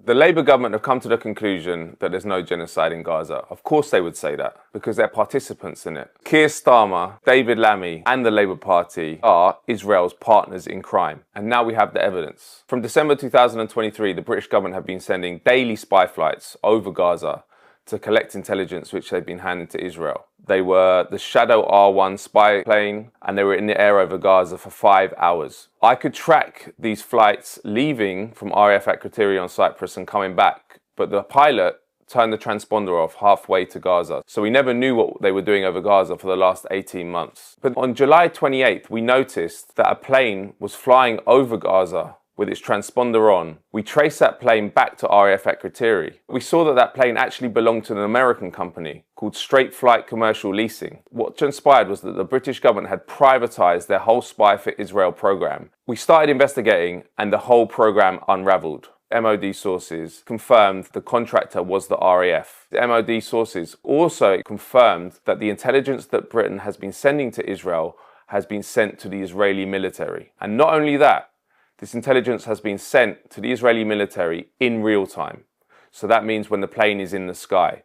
The Labour government have come to the conclusion that there's no genocide in Gaza. Of course they would say that, because they're participants in it. Keir Starmer, David Lammy and the Labour Party are Israel's partners in crime. And now we have the evidence. From December 2023, the British government have been sending daily spy flights over Gaza to collect intelligence which they've been handing to Israel. They were the Shadow R1 spy plane and they were in the air over Gaza for 5 hours. I could track these flights leaving from RAF Akrotiri on Cyprus and coming back, but the pilot turned the transponder off halfway to Gaza. So we never knew what they were doing over Gaza for the last 18 months. But on July 28th, we noticed that a plane was flying over Gaza with its transponder on. We traced that plane back to RAF Akrotiri. We saw that that plane actually belonged to an American company called Straight Flight Commercial Leasing. What transpired was that the British government had privatized their whole Spy for Israel program. We started investigating and the whole program unraveled. MOD sources confirmed the contractor was the RAF. The MOD sources also confirmed that the intelligence that Britain has been sending to Israel has been sent to the Israeli military. And not only that, this intelligence has been sent to the Israeli military in real time. So that means when the plane is in the sky.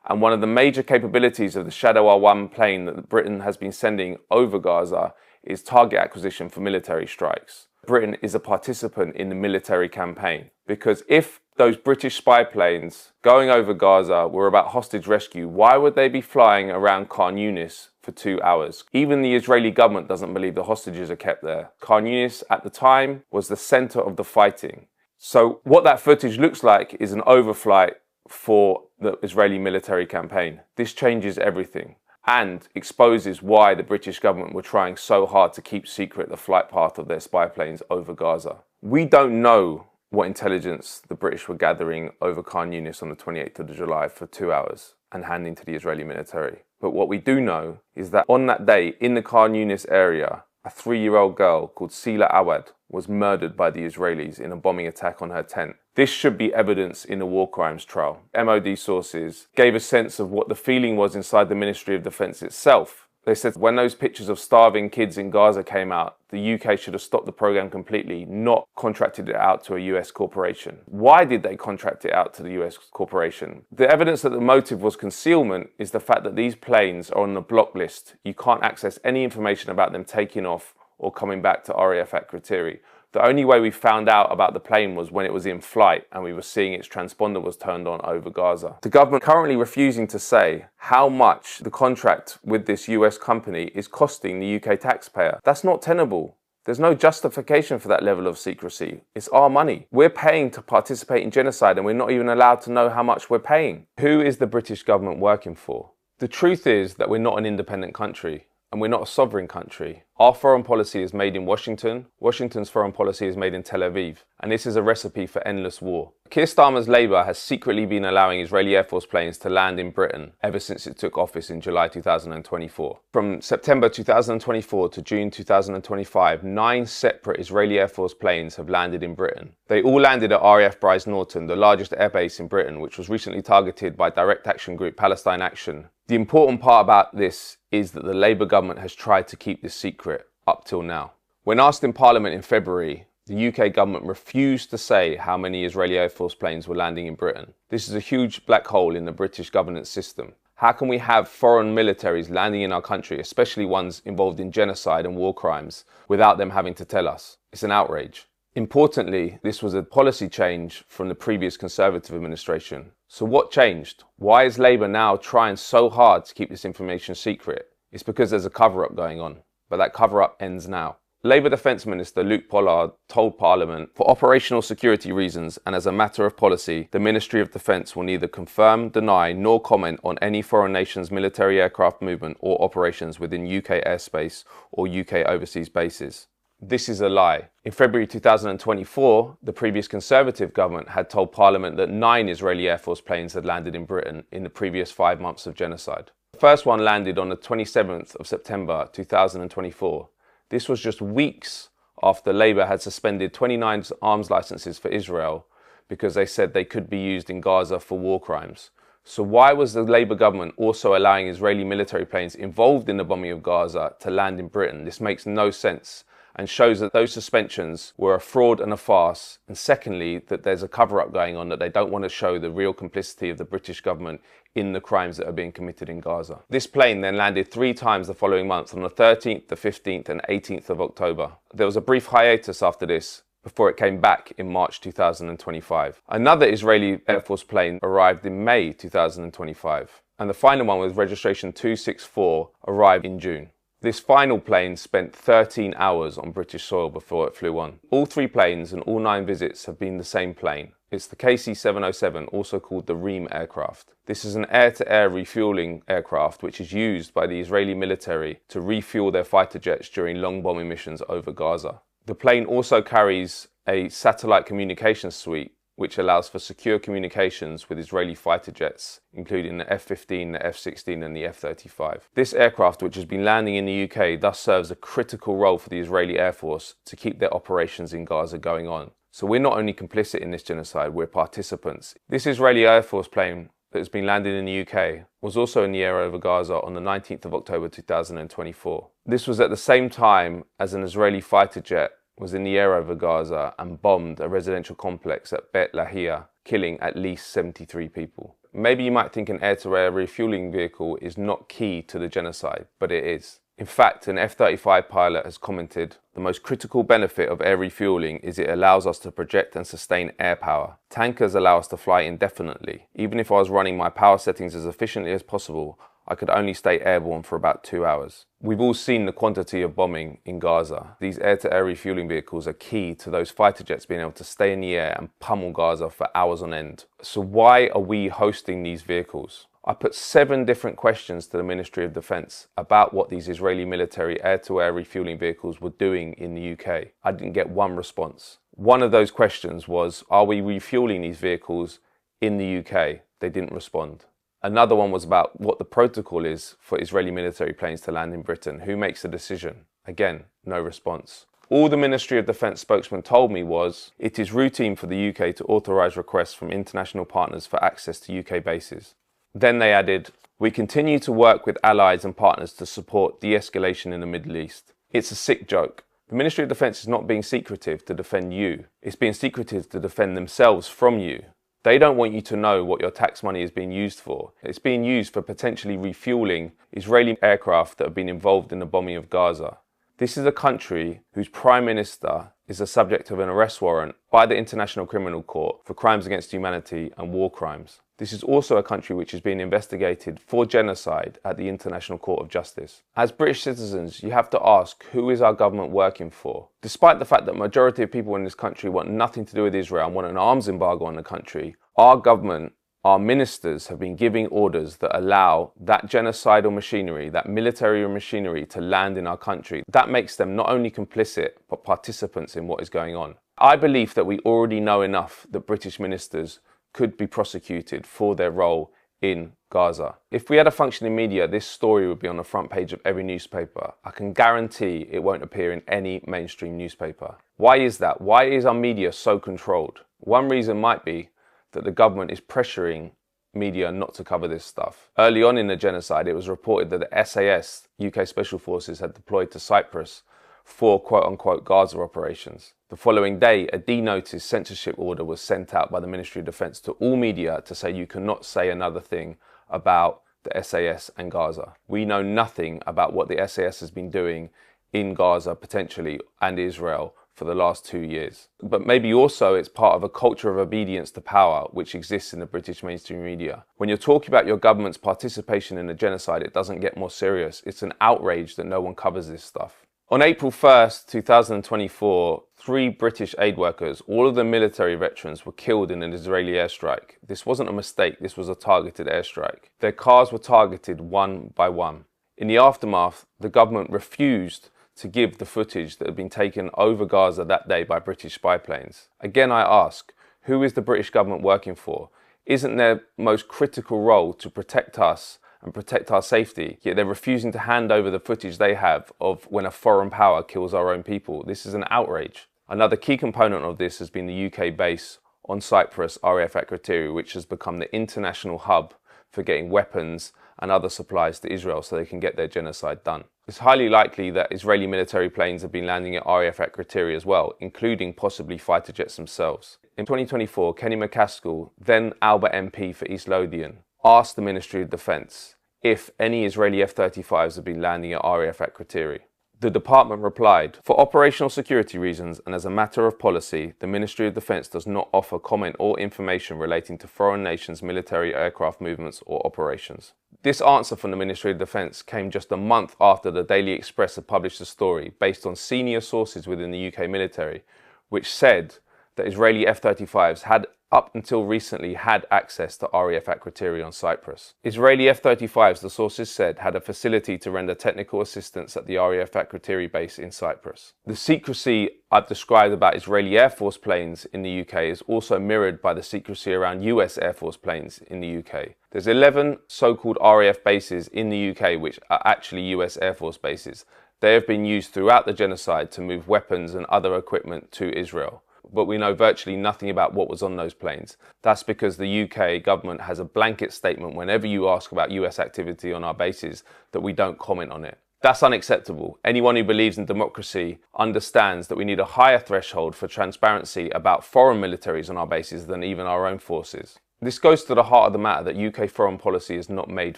And one of the major capabilities of the Shadow R1 plane that Britain has been sending over Gaza is target acquisition for military strikes. Britain is a participant in the military campaign, because if those British spy planes going over Gaza were about hostage rescue, why would they be flying around Khan Yunis for 2 hours? Even the Israeli government doesn't believe the hostages are kept there. Khan Yunis at the time was the center of the fighting. So what that footage looks like is an overflight for the Israeli military campaign. This changes everything and exposes why the British government were trying so hard to keep secret the flight path of their spy planes over Gaza. We don't know what intelligence the British were gathering over Khan Yunis on the 28th of July for 2 hours and handing to the Israeli military. But what we do know is that on that day in the Khan Yunis area, a 3-year-old girl called Sila Awad was murdered by the Israelis in a bombing attack on her tent. This should be evidence in a war crimes trial. MOD sources gave a sense of what the feeling was inside the Ministry of Defence itself. They said when those pictures of starving kids in Gaza came out, the UK should have stopped the programme completely, not contracted it out to a US corporation. Why did they contract it out to the US corporation? The evidence that the motive was concealment is the fact that these planes are on the block list. You can't access any information about them taking off or coming back to RAF Akrotiri. The only way we found out about the plane was when it was in flight and we were seeing its transponder was turned on over Gaza. The government currently refusing to say how much the contract with this US company is costing the UK taxpayer. That's not tenable. There's no justification for that level of secrecy. It's our money. We're paying to participate in genocide and we're not even allowed to know how much we're paying. Who is the British government working for? The truth is that we're not an independent country. And we're not a sovereign country. Our foreign policy is made in Washington. Washington's foreign policy is made in Tel Aviv. And this is a recipe for endless war. Keir Starmer's Labour has secretly been allowing Israeli Air Force planes to land in Britain ever since it took office in July 2024. From September 2024 to June 2025, 9 separate Israeli Air Force planes have landed in Britain. They all landed at RAF Brize Norton, the largest airbase in Britain, which was recently targeted by direct action group Palestine Action. The important part about this is that the Labour government has tried to keep this secret up till now. When asked in Parliament in February, the UK government refused to say how many Israeli Air Force planes were landing in Britain. This is a huge black hole in the British governance system. How can we have foreign militaries landing in our country, especially ones involved in genocide and war crimes, without them having to tell us? It's an outrage. Importantly, this was a policy change from the previous Conservative administration. So what changed? Why is Labour now trying so hard to keep this information secret? It's because there's a cover-up going on, but that cover-up ends now. Labour Defence Minister Luke Pollard told Parliament, for operational security reasons and as a matter of policy, the Ministry of Defence will neither confirm, deny, nor comment on any foreign nation's military aircraft movement or operations within UK airspace or UK overseas bases. This is a lie. In February 2024, the previous Conservative government had told Parliament that 9 Israeli Air Force planes had landed in Britain in the previous 5 months of genocide. The first one landed on the 27th of September 2024. This was just weeks after Labour had suspended 29 arms licenses for Israel because they said they could be used in Gaza for war crimes. So why was the Labour government also allowing Israeli military planes involved in the bombing of Gaza to land in Britain? This makes no sense. and shows that those suspensions were a fraud and a farce. And secondly, that there's a cover-up going on, that they don't want to show the real complicity of the British government in the crimes that are being committed in Gaza. This plane then landed 3 times the following months, on the 13th, the 15th and 18th of October. There was a brief hiatus after this, before it came back in March 2025. Another Israeli Air Force plane arrived in May 2025, and the final one with registration 264 arrived in June. This final plane spent 13 hours on British soil before it flew on. All 3 planes and all 9 visits have been the same plane. It's the KC-707, also called the Reem aircraft. This is an air-to-air refueling aircraft which is used by the Israeli military to refuel their fighter jets during long bombing missions over Gaza. The plane also carries a satellite communications suite which allows for secure communications with Israeli fighter jets, including the F-15, the F-16 and the F-35. This aircraft, which has been landing in the UK, thus serves a critical role for the Israeli Air Force to keep their operations in Gaza going on. So we're not only complicit in this genocide, we're participants. This Israeli Air Force plane that has been landed in the UK was also in the air over Gaza on the 19th of October 2024. This was at the same time as an Israeli fighter jet was in the air over Gaza and bombed a residential complex at Bet Lahia, killing at least 73 people. Maybe you might think an air-to-air refueling vehicle is not key to the genocide, but it is. In fact, an F-35 pilot has commented, "The most critical benefit of air refueling is it allows us to project and sustain air power. Tankers allow us to fly indefinitely. Even if I was running my power settings as efficiently as possible, I could only stay airborne for about 2 hours." We've all seen the quantity of bombing in Gaza. These air-to-air refueling vehicles are key to those fighter jets being able to stay in the air and pummel Gaza for hours on end. So why are we hosting these vehicles? I put 7 different questions to the Ministry of Defence about what these Israeli military air-to-air refueling vehicles were doing in the UK. I didn't get one response. One of those questions was, are we refueling these vehicles in the UK? They didn't respond. Another one was about what the protocol is for Israeli military planes to land in Britain. Who makes the decision? Again, no response. All the Ministry of Defence spokesman told me was, it is routine for the UK to authorise requests from international partners for access to UK bases. Then they added, we continue to work with allies and partners to support de-escalation in the Middle East. It's a sick joke. The Ministry of Defence is not being secretive to defend you. It's being secretive to defend themselves from you. They don't want you to know what your tax money is being used for. It's being used for potentially refueling Israeli aircraft that have been involved in the bombing of Gaza. This is a country whose Prime Minister is the subject of an arrest warrant by the International Criminal Court for crimes against humanity and war crimes. This is also a country which is being investigated for genocide at the International Court of Justice. As British citizens, you have to ask, who is our government working for? Despite the fact that the majority of people in this country want nothing to do with Israel and want an arms embargo on the country, our government, our ministers have been giving orders that allow that genocidal machinery, that military machinery to land in our country. That makes them not only complicit, but participants in what is going on. I believe that we already know enough that British ministers could be prosecuted for their role in Gaza. If we had a functioning media, this story would be on the front page of every newspaper. I can guarantee it won't appear in any mainstream newspaper. Why is that? Why is our media so controlled? One reason might be that the government is pressuring media not to cover this stuff. Early on in the genocide, it was reported that the SAS, UK Special Forces, had deployed to Cyprus for quote-unquote Gaza operations. The following day, a D-notice censorship order was sent out by the Ministry of Defence to all media to say you cannot say another thing about the SAS and Gaza. We know nothing about what the SAS has been doing in Gaza, potentially, and Israel for the last 2 years. But maybe also it's part of a culture of obedience to power which exists in the British mainstream media. When you're talking about your government's participation in the genocide, it doesn't get more serious. It's an outrage that no one covers this stuff. On April 1st, 2024, 3 British aid workers, all of them military veterans, were killed in an Israeli airstrike. This wasn't a mistake, this was a targeted airstrike. Their cars were targeted one by one. In the aftermath, the government refused to give the footage that had been taken over Gaza that day by British spy planes. Again, I ask, who is the British government working for? Isn't their most critical role to protect us and protect our safety? Yet they're refusing to hand over the footage they have of when a foreign power kills our own people. This is an outrage. Another key component of this has been the UK base on Cyprus, RAF Akrotiri, which has become the international hub for getting weapons and other supplies to Israel so they can get their genocide done. It's highly likely that Israeli military planes have been landing at RAF Akrotiri as well, including possibly fighter jets themselves. In 2024, Kenny McCaskill, then Albert MP for East Lothian, asked the Ministry of Defence if any Israeli F-35s have been landing at RAF Akrotiri. The department replied, "For operational security reasons and as a matter of policy, the Ministry of Defence does not offer comment or information relating to foreign nations' military aircraft movements or operations." This answer from the Ministry of Defence came just a month after the Daily Express had published a story based on senior sources within the UK military, which said that Israeli F-35s had up until recently had access to RAF Akrotiri on Cyprus. Israeli F-35s, the sources said, had a facility to render technical assistance at the RAF Akrotiri base in Cyprus. The secrecy I've described about Israeli Air Force planes in the UK is also mirrored by the secrecy around US Air Force planes in the UK. There's 11 so-called RAF bases in the UK which are actually US Air Force bases. They have been used throughout the genocide to move weapons and other equipment to Israel. But we know virtually nothing about what was on those planes. That's because the UK government has a blanket statement whenever you ask about US activity on our bases that we don't comment on it. That's unacceptable. Anyone who believes in democracy understands that we need a higher threshold for transparency about foreign militaries on our bases than even our own forces. This goes to the heart of the matter that UK foreign policy is not made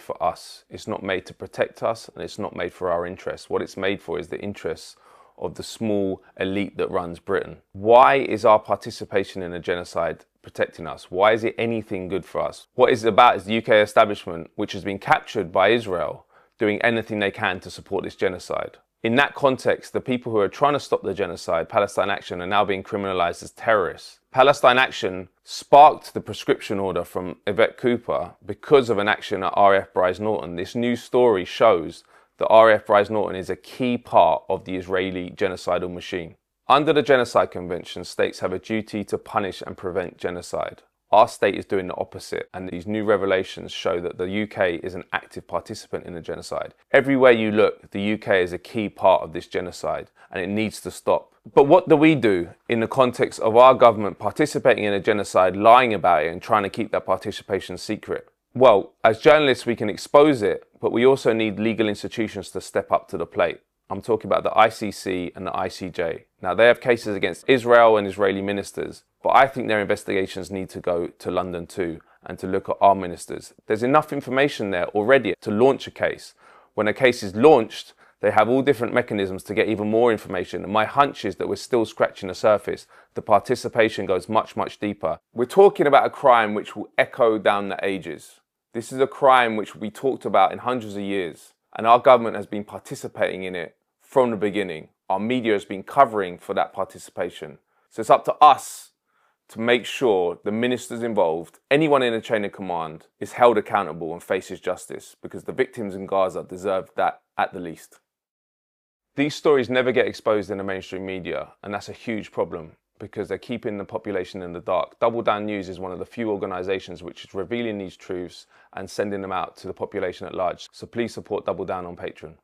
for us. It's not made to protect us, and it's not made for our interests. What it's made for is the interests of the small elite that runs Britain. Why is our participation in a genocide protecting us? Why is it anything good for us? What it's about is the UK establishment, which has been captured by Israel, doing anything they can to support this genocide. In that context, the people who are trying to stop the genocide, Palestine Action, are now being criminalised as terrorists. Palestine Action sparked the proscription order from Yvette Cooper because of an action at RAF Brize Norton. This new story shows that RAF Brize Norton is a key part of the Israeli genocidal machine. Under the Genocide Convention, states have a duty to punish and prevent genocide. Our state is doing the opposite, and these new revelations show that the UK is an active participant in the genocide. Everywhere you look, the UK is a key part of this genocide, and it needs to stop. But what do we do in the context of our government participating in a genocide, lying about it, and trying to keep that participation secret? Well, as journalists, we can expose it, but we also need legal institutions to step up to the plate. I'm talking about the ICC and the ICJ. Now, they have cases against Israel and Israeli ministers, but I think their investigations need to go to London too and to look at our ministers. There's enough information there already to launch a case. When a case is launched, they have all different mechanisms to get even more information. And my hunch is that we're still scratching the surface. The participation goes much, much deeper. We're talking about a crime which will echo down the ages. This is a crime which we talked about in hundreds of years, and our government has been participating in it from the beginning. Our media has been covering for that participation. So it's up to us to make sure the ministers involved, anyone in the chain of command, is held accountable and faces justice, because the victims in Gaza deserve that at the least. These stories never get exposed in the mainstream media, and that's a huge problem because they're keeping the population in the dark. Double Down News is one of the few organisations which is revealing these truths and sending them out to the population at large. So please support Double Down on Patreon.